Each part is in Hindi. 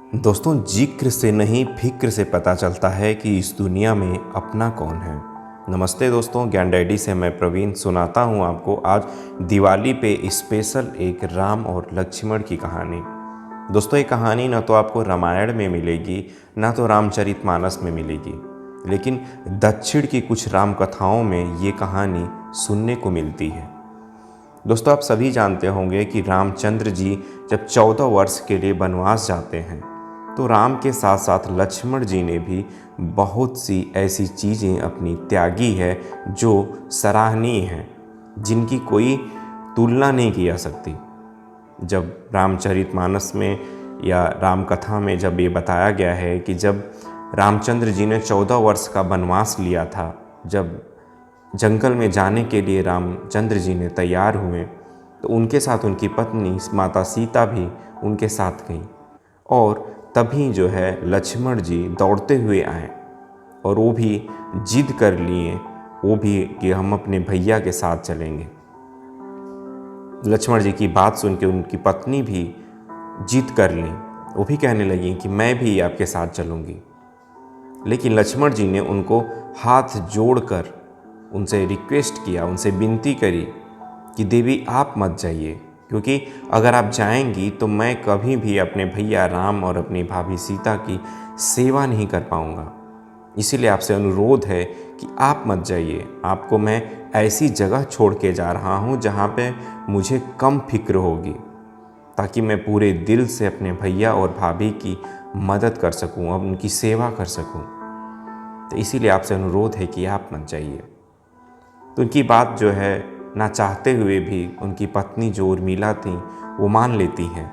दोस्तों, जिक्र से नहीं फिक्र से पता चलता है कि इस दुनिया में अपना कौन है। नमस्ते दोस्तों, ज्ञान डैडी से मैं प्रवीण सुनाता हूँ आपको आज दिवाली पे स्पेशल एक राम और लक्ष्मण की कहानी। दोस्तों, ये कहानी ना तो आपको रामायण में मिलेगी ना तो रामचरितमानस में मिलेगी, लेकिन दक्षिण की कुछ राम कथाओं में ये कहानी सुनने को मिलती है। दोस्तों, आप सभी जानते होंगे कि रामचंद्र जी जब 14 वर्ष के लिए वनवास जाते हैं तो राम के साथ साथ लक्ष्मण जी ने भी बहुत सी ऐसी चीज़ें अपनी त्यागी है जो सराहनीय हैं, जिनकी कोई तुलना नहीं की जा सकती। जब रामचरितमानस में या राम कथा में जब ये बताया गया है कि जब रामचंद्र जी ने 14 वर्ष का वनवास लिया था, जब जंगल में जाने के लिए रामचंद्र जी ने तैयार हुए तो उनके साथ उनकी पत्नी माता सीता भी उनके साथ गई, और तभी जो है लक्ष्मण जी दौड़ते हुए आए और वो भी जिद कर लिए, वो भी कि हम अपने भैया के साथ चलेंगे। लक्ष्मण जी की बात सुन के उनकी पत्नी भी जिद कर ली, वो भी कहने लगी कि मैं भी आपके साथ चलूँगी। लेकिन लक्ष्मण जी ने उनको हाथ जोड़कर उनसे रिक्वेस्ट किया, उनसे विनती करी कि देवी आप मत जाइए, क्योंकि अगर आप जाएंगी तो मैं कभी भी अपने भैया राम और अपनी भाभी सीता की सेवा नहीं कर पाऊंगा। इसीलिए आपसे अनुरोध है कि आप मत जाइए, आपको मैं ऐसी जगह छोड़ के जा रहा हूँ जहाँ पे मुझे कम फिक्र होगी, ताकि मैं पूरे दिल से अपने भैया और भाभी की मदद कर सकूँ और उनकी सेवा कर सकूँ। तो इसीलिए आपसे अनुरोध है कि आप मत जाइए। तो उनकी बात जो है ना चाहते हुए भी उनकी पत्नी जो उर्मिला थी वो मान लेती हैं।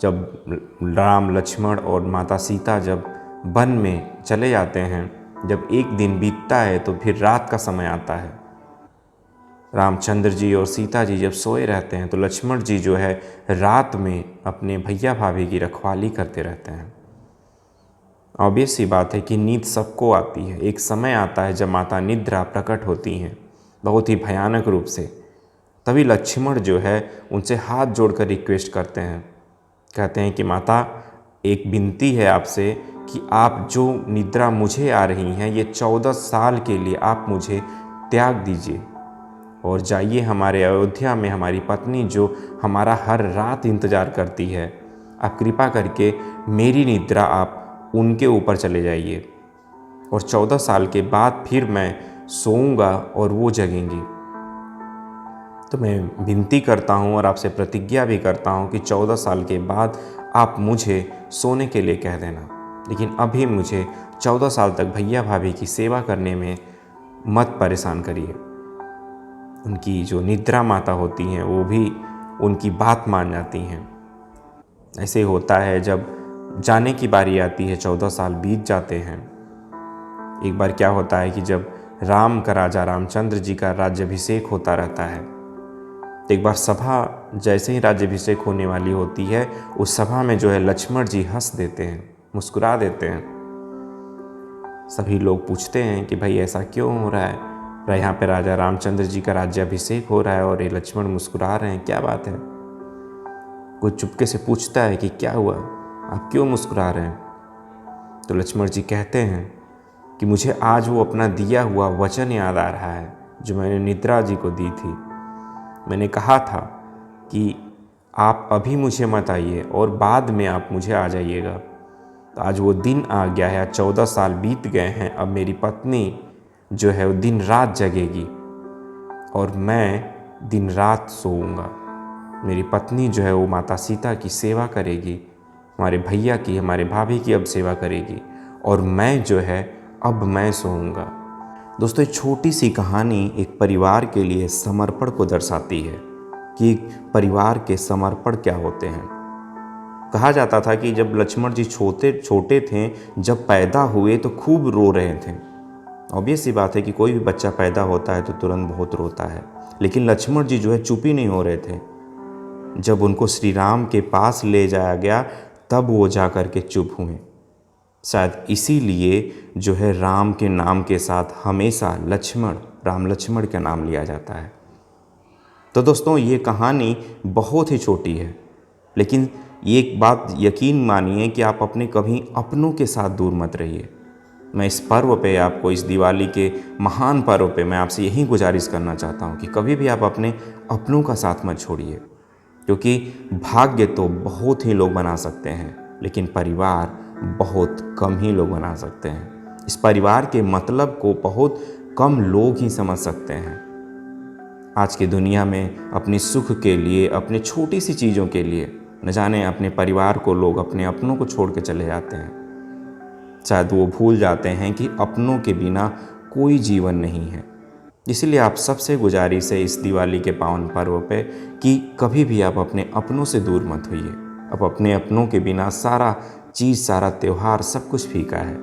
जब राम लक्ष्मण और माता सीता जब वन में चले जाते हैं, जब एक दिन बीतता है तो फिर रात का समय आता है। रामचंद्र जी और सीता जी जब सोए रहते हैं तो लक्ष्मण जी जो है रात में अपने भैया भाभी की रखवाली करते रहते हैं। ऑब्वियस सी बात है कि नींद सबको आती है। एक समय आता है जब माता निद्रा प्रकट होती हैं बहुत ही भयानक रूप से। तभी लक्ष्मण जो है उनसे हाथ जोड़कर रिक्वेस्ट करते हैं, कहते हैं कि माता, एक विनती है आपसे कि आप जो निद्रा मुझे आ रही हैं ये 14 साल के लिए आप मुझे त्याग दीजिए और जाइए हमारे अयोध्या में हमारी पत्नी जो हमारा हर रात इंतज़ार करती है, आप कृपा करके मेरी निद्रा आप उनके ऊपर चले जाइए और 14 साल के बाद फिर मैं सोऊंगा और वो जगेंगी। तो मैं विनती करता हूँ और आपसे प्रतिज्ञा भी करता हूँ कि 14 साल के बाद आप मुझे सोने के लिए कह देना, लेकिन अभी मुझे 14 साल तक भैया भाभी की सेवा करने में मत परेशान करिए। उनकी जो निद्रा माता होती हैं वो भी उनकी बात मान जाती हैं। ऐसे होता है जब जाने की बारी आती है, 14 साल बीत जाते हैं। एक बार क्या होता है कि जब राम का राजा रामचंद्र जी का राज्याभिषेक होता रहता है, तो एक बार सभा जैसे ही राज्याभिषेक होने वाली होती है, उस सभा में जो है लक्ष्मण जी हंस देते हैं, मुस्कुरा देते हैं। सभी लोग पूछते हैं कि भाई ऐसा क्यों हो रहा है, यहाँ पे राजा रामचंद्र जी का राज्याभिषेक हो रहा है और ये लक्ष्मण मुस्कुरा रहे हैं, क्या बात है। कोई चुपके से पूछता है कि क्या हुआ, आप क्यों मुस्कुरा रहे हैं। तो लक्ष्मण जी कहते हैं कि मुझे आज वो अपना दिया हुआ वचन याद आ रहा है जो मैंने निद्रा जी को दी थी। मैंने कहा था कि आप अभी मुझे मत आइए और बाद में आप मुझे आ जाइएगा। तो आज वो दिन आ गया है, 14 साल बीत गए हैं। अब मेरी पत्नी जो है वो दिन रात जगेगी और मैं दिन रात सोऊंगा। मेरी पत्नी जो है वो माता सीता की सेवा करेगी, हमारे भैया की, हमारे भाभी की अब सेवा करेगी, और मैं जो है अब मैं सोऊंगा। दोस्तों, एक छोटी सी कहानी एक परिवार के लिए समर्पण को दर्शाती है कि एक परिवार के समर्पण क्या होते हैं। कहा जाता था कि जब लक्ष्मण जी छोटे थे, जब पैदा हुए तो खूब रो रहे थे। ऑब्वियस सी बात है कि कोई भी बच्चा पैदा होता है तो तुरंत बहुत रोता है, लेकिन लक्ष्मण जी जो है चुप ही नहीं हो रहे थे। जब उनको श्री राम के पास ले जाया गया तब वो जा कर के चुप हुए। शायद इसीलिए जो है राम के नाम के साथ हमेशा लक्ष्मण, राम लक्ष्मण का नाम लिया जाता है। तो दोस्तों, ये कहानी बहुत ही छोटी है, लेकिन ये एक बात यकीन मानिए कि आप अपने कभी अपनों के साथ दूर मत रहिए। मैं इस पर्व पे आपको, इस दिवाली के महान पर्व पे मैं आपसे यही गुजारिश करना चाहता हूँ कि कभी भी आप अपने अपनों का साथ मत छोड़िए, क्योंकि भाग्य तो बहुत ही लोग बना सकते हैं, लेकिन परिवार बहुत कम ही लोग बना सकते हैं। इस परिवार के मतलब को बहुत कम लोग ही समझ सकते हैं। आज की दुनिया में अपनी सुख के लिए, अपने छोटी सी चीज़ों के लिए न जाने अपने परिवार को लोग, अपने अपनों को छोड़ के चले जाते हैं। शायद वो भूल जाते हैं कि अपनों के बिना कोई जीवन नहीं है। इसलिए आप सबसे गुजारिश है इस दिवाली के पावन पर्व पे कि कभी भी आप अपने अपनों से दूर मत होइए। अब अपने अपनों के बिना सारा चीज़, सारा त्यौहार, सब कुछ फीका है।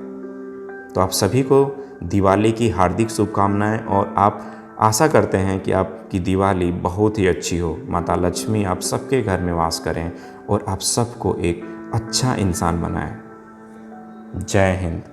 तो आप सभी को दिवाली की हार्दिक शुभकामनाएं, और आप आशा करते हैं कि आपकी दिवाली बहुत ही अच्छी हो। माता लक्ष्मी आप सबके घर में वास करें और आप सबको एक अच्छा इंसान बनाएं। जय हिंद।